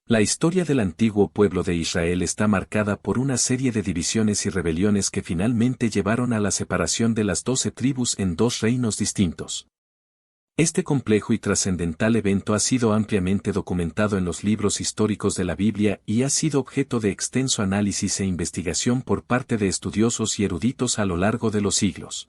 La historia del antiguo pueblo de Israel está marcada por una serie de divisiones y rebeliones que finalmente llevaron a la separación de las 12 tribus en dos reinos distintos. Este complejo y trascendental evento ha sido ampliamente documentado en los libros históricos de la Biblia y ha sido objeto de extenso análisis e investigación por parte de estudiosos y eruditos a lo largo de los siglos.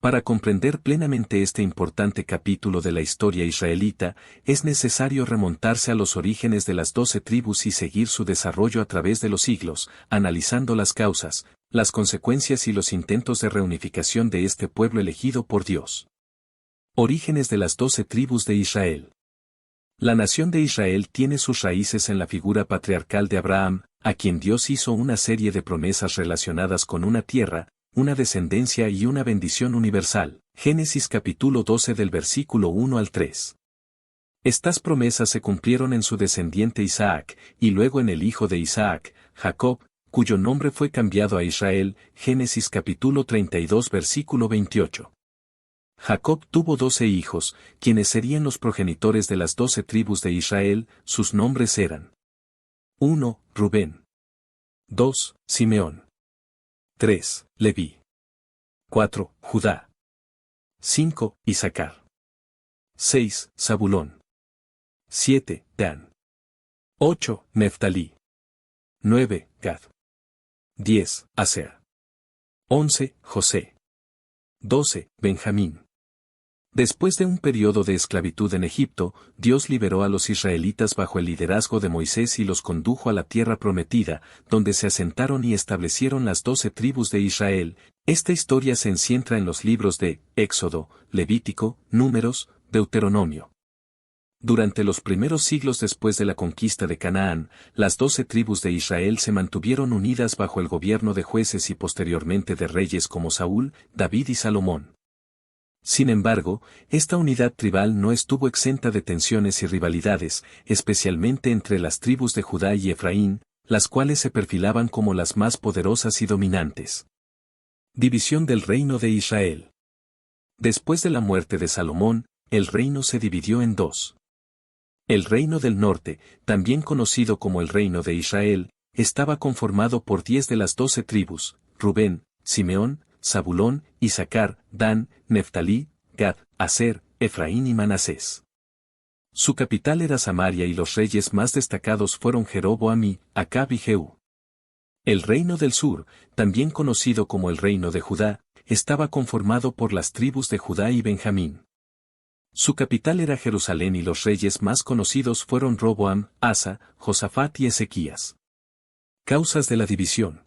Para comprender plenamente este importante capítulo de la historia israelita, es necesario remontarse a los orígenes de las 12 tribus y seguir su desarrollo a través de los siglos, analizando las causas, las consecuencias y los intentos de reunificación de este pueblo elegido por Dios. Orígenes de las 12 tribus de Israel. La nación de Israel tiene sus raíces en la figura patriarcal de Abraham, a quien Dios hizo una serie de promesas relacionadas con una tierra, una descendencia y una bendición universal. Génesis capítulo 12 del versículo 1 al 3. Estas promesas se cumplieron en su descendiente Isaac, y luego en el hijo de Isaac, Jacob, cuyo nombre fue cambiado a Israel. Génesis capítulo 32 versículo 28. Jacob tuvo 12 hijos, quienes serían los progenitores de las 12 tribus de Israel. Sus nombres eran: 1. Rubén. 2. Simeón. 3. Leví. 4. Judá. 5. Isaacar. 6. Zabulón. 7. Dan. 8. Neftalí. 9. Gad. 10. Aser. 11. José. 12. Benjamín. Después de un periodo de esclavitud en Egipto, Dios liberó a los israelitas bajo el liderazgo de Moisés y los condujo a la tierra prometida, donde se asentaron y establecieron las 12 tribus de Israel. Esta historia se encuentra en los libros de Éxodo, Levítico, Números, Deuteronomio. Durante los primeros siglos después de la conquista de Canaán, las 12 tribus de Israel se mantuvieron unidas bajo el gobierno de jueces y posteriormente de reyes como Saúl, David y Salomón. Sin embargo, esta unidad tribal no estuvo exenta de tensiones y rivalidades, especialmente entre las tribus de Judá y Efraín, las cuales se perfilaban como las más poderosas y dominantes. División del reino de Israel. Después de la muerte de Salomón, el reino se dividió en dos. El reino del norte, también conocido como el reino de Israel, estaba conformado por 10 de las 12 tribus: Rubén, Simeón, Zabulón, Isaacar, Dan, Neftalí, Gad, Aser, Efraín y Manasés. Su capital era Samaria y los reyes más destacados fueron Jeroboam y Acab y Jehú. El reino del sur, también conocido como el reino de Judá, estaba conformado por las tribus de Judá y Benjamín. Su capital era Jerusalén y los reyes más conocidos fueron Roboam, Asa, Josafat y Ezequías. Causas de la división.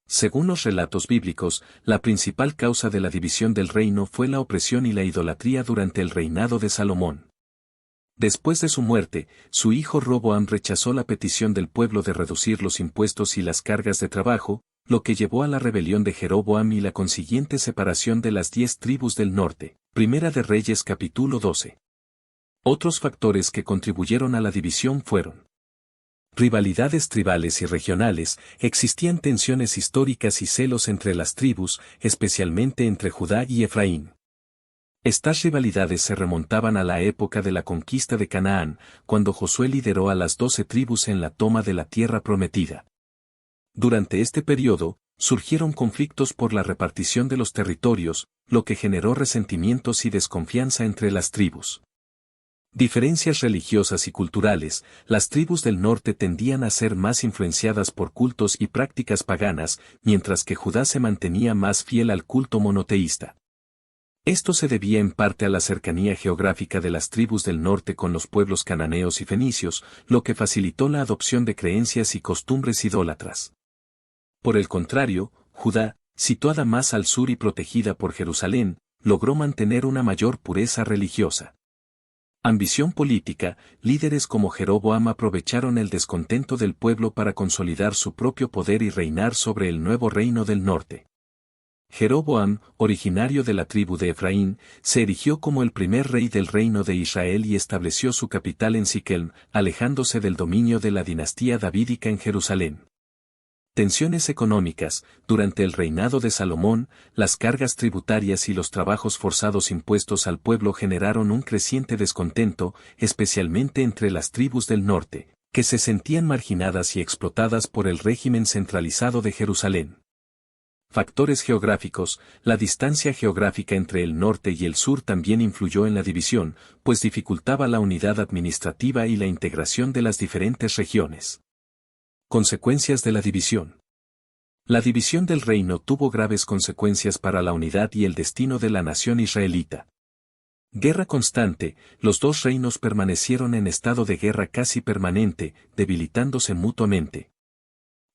Según los relatos bíblicos, la principal causa de la división del reino fue la opresión y la idolatría durante el reinado de Salomón. Después de su muerte, su hijo Roboam rechazó la petición del pueblo de reducir los impuestos y las cargas de trabajo, lo que llevó a la rebelión de Jeroboam y la consiguiente separación de las 10 tribus del norte. Primera de Reyes capítulo 12. Otros factores que contribuyeron a la división fueron: rivalidades tribales y regionales. Existían tensiones históricas y celos entre las tribus, especialmente entre Judá y Efraín. Estas rivalidades se remontaban a la época de la conquista de Canaán, cuando Josué lideró a las 12 tribus en la toma de la tierra prometida. Durante este periodo, surgieron conflictos por la repartición de los territorios, lo que generó resentimientos y desconfianza entre las tribus. Diferencias religiosas y culturales. Las tribus del norte tendían a ser más influenciadas por cultos y prácticas paganas, mientras que Judá se mantenía más fiel al culto monoteísta. Esto se debía en parte a la cercanía geográfica de las tribus del norte con los pueblos cananeos y fenicios, lo que facilitó la adopción de creencias y costumbres idólatras. Por el contrario, Judá, situada más al sur y protegida por Jerusalén, logró mantener una mayor pureza religiosa. Ambición política. Líderes como Jeroboam aprovecharon el descontento del pueblo para consolidar su propio poder y reinar sobre el nuevo reino del norte. Jeroboam, originario de la tribu de Efraín, se erigió como el primer rey del reino de Israel y estableció su capital en Siquem, alejándose del dominio de la dinastía davídica en Jerusalén. Tensiones económicas. Durante el reinado de Salomón, las cargas tributarias y los trabajos forzados impuestos al pueblo generaron un creciente descontento, especialmente entre las tribus del norte. que se sentían marginadas y explotadas por el régimen centralizado de Jerusalén. Factores geográficos. La distancia geográfica entre el norte y el sur también influyó en la división, pues dificultaba la unidad administrativa y la integración de las diferentes regiones. Consecuencias de la división. La división del reino tuvo graves consecuencias para la unidad y el destino de la nación israelita. Guerra constante. Los dos reinos permanecieron en estado de guerra casi permanente, debilitándose mutuamente.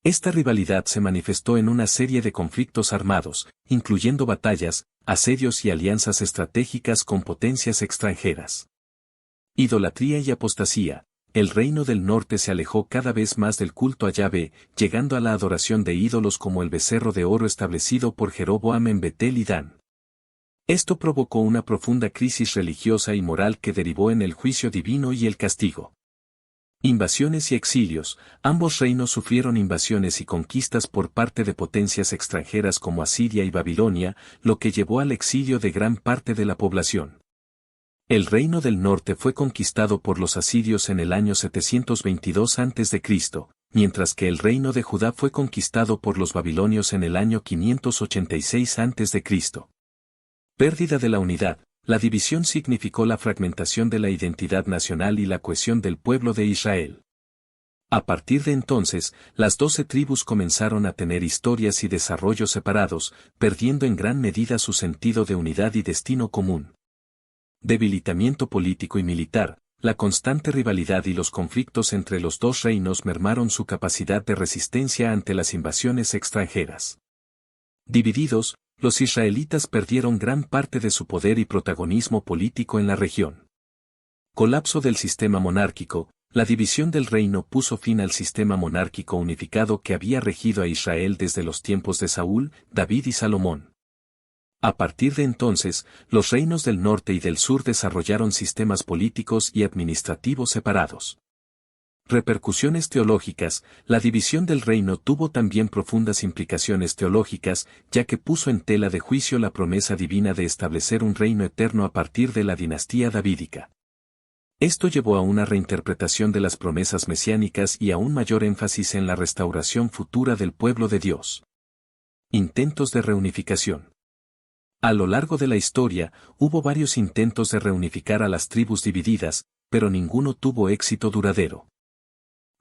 Esta rivalidad se manifestó en una serie de conflictos armados, incluyendo batallas, asedios y alianzas estratégicas con potencias extranjeras. Idolatría y apostasía. El reino del norte se alejó cada vez más del culto a Yahvé, llegando a la adoración de ídolos como el becerro de oro establecido por Jeroboam en Betel y Dan. Esto provocó una profunda crisis religiosa y moral que derivó en el juicio divino y el castigo. Invasiones y exilios. Ambos reinos sufrieron invasiones y conquistas por parte de potencias extranjeras como Asiria y Babilonia, lo que llevó al exilio de gran parte de la población. El reino del norte fue conquistado por los asirios en el año 722 a.C., mientras que el reino de Judá fue conquistado por los babilonios en el año 586 a.C. Pérdida de la unidad. La división significó la fragmentación de la identidad nacional y la cohesión del pueblo de Israel. A partir de entonces, las 12 tribus comenzaron a tener historias y desarrollos separados, perdiendo en gran medida su sentido de unidad y destino común. Debilitamiento político y militar. La constante rivalidad y los conflictos entre los dos reinos mermaron su capacidad de resistencia ante las invasiones extranjeras. Divididos, los israelitas perdieron gran parte de su poder y protagonismo político en la región. Colapso del sistema monárquico. La división del reino puso fin al sistema monárquico unificado que había regido a Israel desde los tiempos de Saúl, David y Salomón. A partir de entonces, los reinos del norte y del sur desarrollaron sistemas políticos y administrativos separados. Repercusiones teológicas. La división del reino tuvo también profundas implicaciones teológicas, ya que puso en tela de juicio la promesa divina de establecer un reino eterno a partir de la dinastía davídica. Esto llevó a una reinterpretación de las promesas mesiánicas y a un mayor énfasis en la restauración futura del pueblo de Dios. Intentos de reunificación. A lo largo de la historia, hubo varios intentos de reunificar a las tribus divididas, pero ninguno tuvo éxito duradero.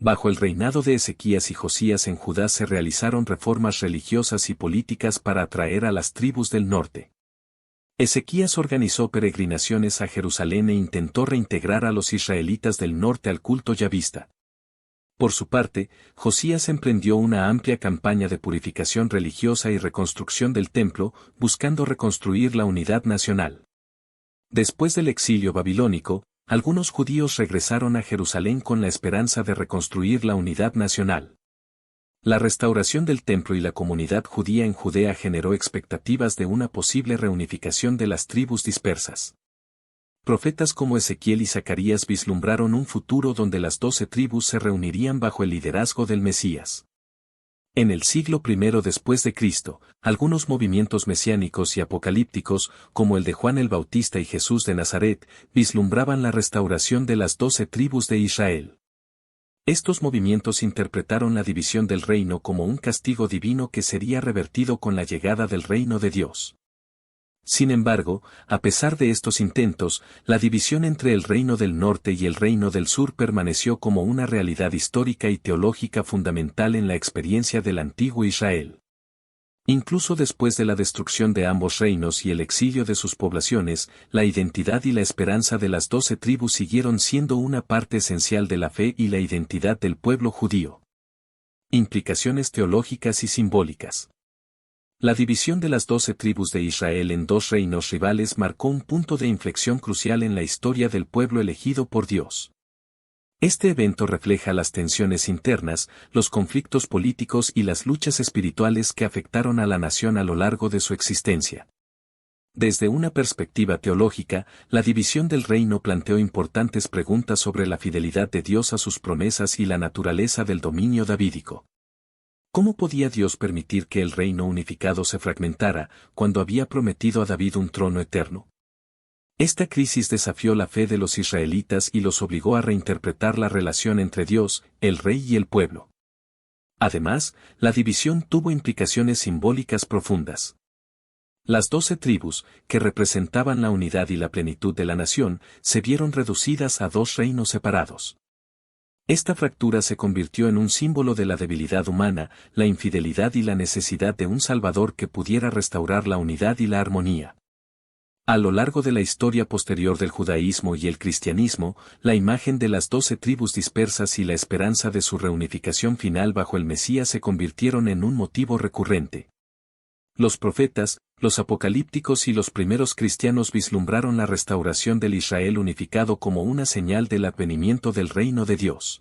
Bajo el reinado de Ezequías y Josías en Judá se realizaron reformas religiosas y políticas para atraer a las tribus del norte. Ezequías organizó peregrinaciones a Jerusalén e intentó reintegrar a los israelitas del norte al culto yahvista. Por su parte, Josías emprendió una amplia campaña de purificación religiosa y reconstrucción del templo, buscando reconstruir la unidad nacional. Después del exilio babilónico, algunos judíos regresaron a Jerusalén con la esperanza de reconstruir la unidad nacional. La restauración del templo y la comunidad judía en Judea generó expectativas de una posible reunificación de las tribus dispersas. Profetas como Ezequiel y Zacarías vislumbraron un futuro donde las 12 tribus se reunirían bajo el liderazgo del Mesías. En el siglo I después de Cristo, algunos movimientos mesiánicos y apocalípticos, como el de Juan el Bautista y Jesús de Nazaret, vislumbraban la restauración de las 12 tribus de Israel. Estos movimientos interpretaron la división del reino como un castigo divino que sería revertido con la llegada del reino de Dios. Sin embargo, a pesar de estos intentos, la división entre el reino del norte y el reino del sur permaneció como una realidad histórica y teológica fundamental en la experiencia del antiguo Israel. Incluso después de la destrucción de ambos reinos y el exilio de sus poblaciones, la identidad y la esperanza de las 12 tribus siguieron siendo una parte esencial de la fe y la identidad del pueblo judío. Implicaciones teológicas y simbólicas. La división de las 12 tribus de Israel en dos reinos rivales marcó un punto de inflexión crucial en la historia del pueblo elegido por Dios. Este evento refleja las tensiones internas, los conflictos políticos y las luchas espirituales que afectaron a la nación a lo largo de su existencia. Desde una perspectiva teológica, la división del reino planteó importantes preguntas sobre la fidelidad de Dios a sus promesas y la naturaleza del dominio davídico. ¿Cómo podía Dios permitir que el reino unificado se fragmentara, cuando había prometido a David un trono eterno? Esta crisis desafió la fe de los israelitas y los obligó a reinterpretar la relación entre Dios, el rey y el pueblo. Además, la división tuvo implicaciones simbólicas profundas. Las 12 tribus, que representaban la unidad y la plenitud de la nación, se vieron reducidas a 2 reinos separados. Esta fractura se convirtió en un símbolo de la debilidad humana, la infidelidad y la necesidad de un Salvador que pudiera restaurar la unidad y la armonía. A lo largo de la historia posterior del judaísmo y el cristianismo, la imagen de las 12 tribus dispersas y la esperanza de su reunificación final bajo el Mesías se convirtieron en un motivo recurrente. Los profetas, los apocalípticos y los primeros cristianos vislumbraron la restauración del Israel unificado como una señal del advenimiento del reino de Dios.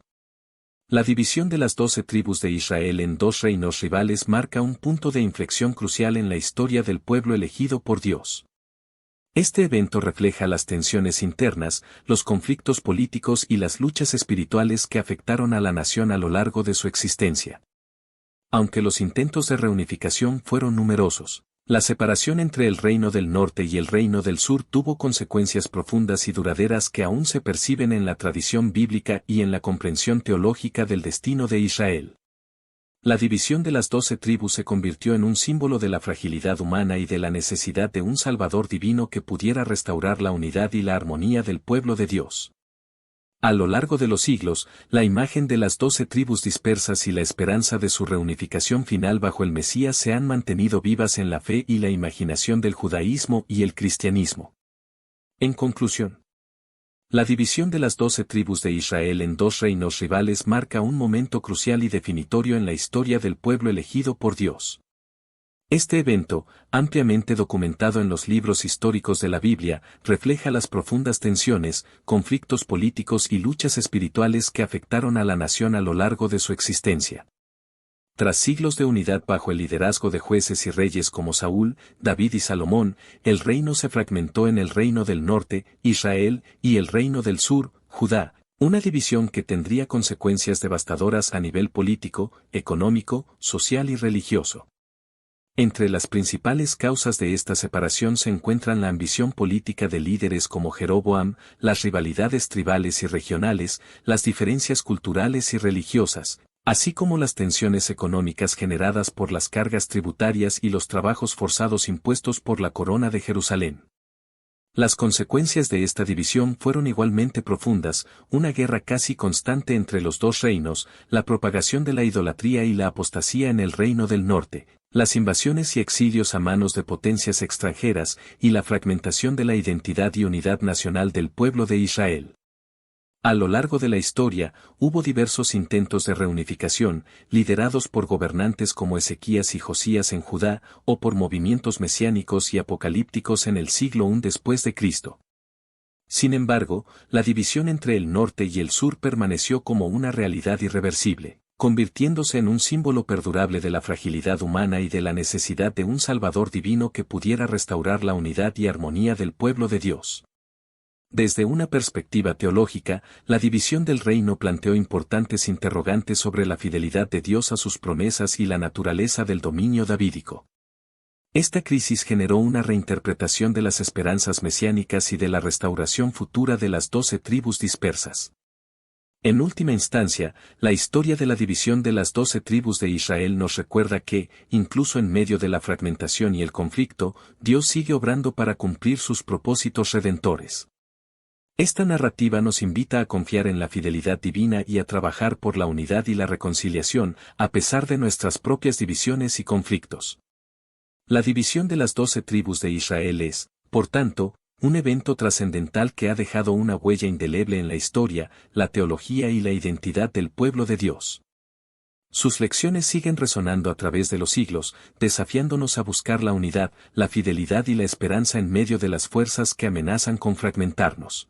La división de las 12 tribus de Israel en 2 reinos rivales marca un punto de inflexión crucial en la historia del pueblo elegido por Dios. Este evento refleja las tensiones internas, los conflictos políticos y las luchas espirituales que afectaron a la nación a lo largo de su existencia. Aunque los intentos de reunificación fueron numerosos, la separación entre el reino del norte y el reino del sur tuvo consecuencias profundas y duraderas que aún se perciben en la tradición bíblica y en la comprensión teológica del destino de Israel. La división de las 12 tribus se convirtió en un símbolo de la fragilidad humana y de la necesidad de un Salvador divino que pudiera restaurar la unidad y la armonía del pueblo de Dios. A lo largo de los siglos, la imagen de las 12 tribus dispersas y la esperanza de su reunificación final bajo el Mesías se han mantenido vivas en la fe y la imaginación del judaísmo y el cristianismo. En conclusión, la división de las 12 tribus de Israel en 2 reinos rivales marca un momento crucial y definitorio en la historia del pueblo elegido por Dios. Este evento, ampliamente documentado en los libros históricos de la Biblia, refleja las profundas tensiones, conflictos políticos y luchas espirituales que afectaron a la nación a lo largo de su existencia. Tras siglos de unidad bajo el liderazgo de jueces y reyes como Saúl, David y Salomón, el reino se fragmentó en el reino del norte, Israel, y el reino del sur, Judá, una división que tendría consecuencias devastadoras a nivel político, económico, social y religioso. Entre las principales causas de esta separación se encuentran la ambición política de líderes como Jeroboam, las rivalidades tribales y regionales, las diferencias culturales y religiosas, así como las tensiones económicas generadas por las cargas tributarias y los trabajos forzados impuestos por la corona de Jerusalén. Las consecuencias de esta división fueron igualmente profundas, una guerra casi constante entre los 2 reinos, la propagación de la idolatría y la apostasía en el reino del norte, las invasiones y exilios a manos de potencias extranjeras y la fragmentación de la identidad y unidad nacional del pueblo de Israel. A lo largo de la historia, hubo diversos intentos de reunificación, liderados por gobernantes como Ezequías y Josías en Judá, o por movimientos mesiánicos y apocalípticos en el siglo I después de Cristo. Sin embargo, la división entre el norte y el sur permaneció como una realidad irreversible, convirtiéndose en un símbolo perdurable de la fragilidad humana y de la necesidad de un Salvador divino que pudiera restaurar la unidad y armonía del pueblo de Dios. Desde una perspectiva teológica, la división del reino planteó importantes interrogantes sobre la fidelidad de Dios a sus promesas y la naturaleza del dominio davídico. Esta crisis generó una reinterpretación de las esperanzas mesiánicas y de la restauración futura de las 12 tribus dispersas. En última instancia, la historia de la división de las 12 tribus de Israel nos recuerda que, incluso en medio de la fragmentación y el conflicto, Dios sigue obrando para cumplir sus propósitos redentores. Esta narrativa nos invita a confiar en la fidelidad divina y a trabajar por la unidad y la reconciliación, a pesar de nuestras propias divisiones y conflictos. La división de las 12 tribus de Israel es, por tanto, un evento trascendental que ha dejado una huella indeleble en la historia, la teología y la identidad del pueblo de Dios. Sus lecciones siguen resonando a través de los siglos, desafiándonos a buscar la unidad, la fidelidad y la esperanza en medio de las fuerzas que amenazan con fragmentarnos.